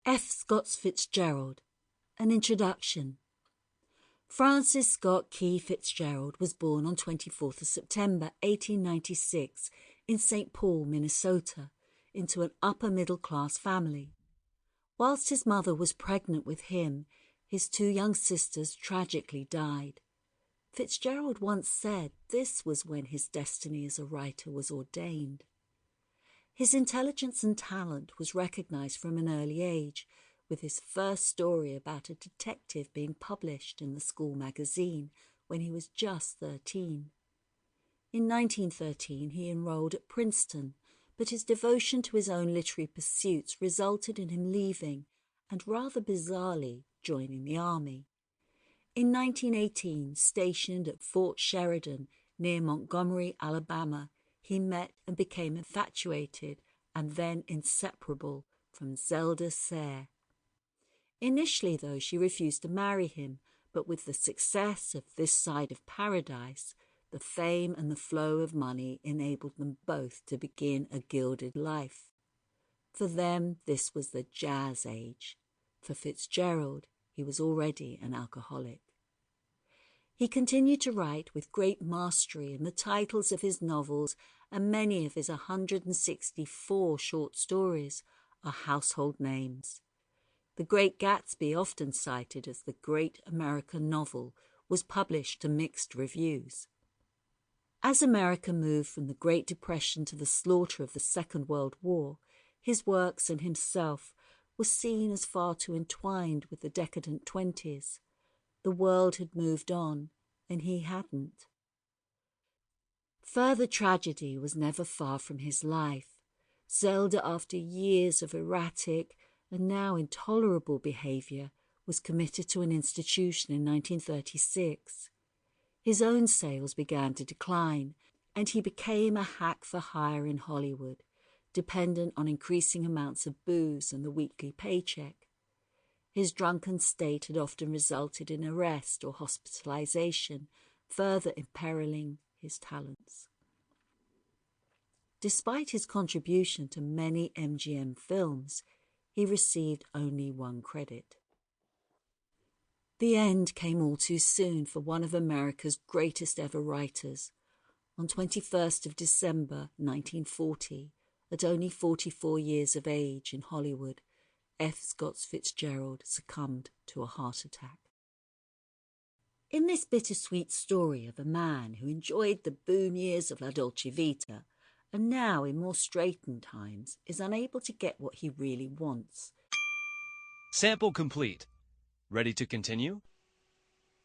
F. Scott Fitzgerald. An Introduction. Francis Scott Key Fitzgerald was born on 24th of September 1896 in St. Paul, Minnesota, into an upper-middle-class family. Whilst his mother was pregnant with him, his two young sisters tragically died. Fitzgerald once said this was when his destiny as a writer was ordained. His intelligence and talent was recognised from an early age, with his first story about a detective being published in the school magazine when he was just 13. In 1913 he enrolled at Princeton, but his devotion to his own literary pursuits resulted in him leaving and, rather bizarrely, joining the army. In 1918, stationed at Fort Sheridan near Montgomery, Alabama, he met and became infatuated and then inseparable from Zelda Sayre. Initially, though, she refused to marry him, but with the success of This Side of Paradise, the fame and the flow of money enabled them both to begin a gilded life. For them, this was the jazz age. For Fitzgerald, he was already an alcoholic. He continued to write with great mastery, and the titles of his novels and many of his 164 short stories are household names. The Great Gatsby, often cited as the great American novel, was published to mixed reviews. As America moved from the Great Depression to the slaughter of the Second World War, his works and himself were seen as far too entwined with the decadent twenties. The world had moved on, and he hadn't. Further tragedy was never far from his life. Zelda, after years of erratic and now intolerable behaviour, was committed to an institution in 1936. His own sales began to decline, and he became a hack for hire in Hollywood, dependent on increasing amounts of booze and the weekly paycheck. His drunken state had often resulted in arrest or hospitalisation, further imperiling his talents. Despite his contribution to many MGM films, he received only one credit. The end came all too soon for one of America's greatest ever writers. On 21st of December 1940, at only 44 years of age in Hollywood, F. Scott Fitzgerald succumbed to a heart attack. In this bittersweet story of a man who enjoyed the boom years of La Dolce Vita and now, in more straitened times, is unable to get what he really wants. Sample complete. Ready to continue?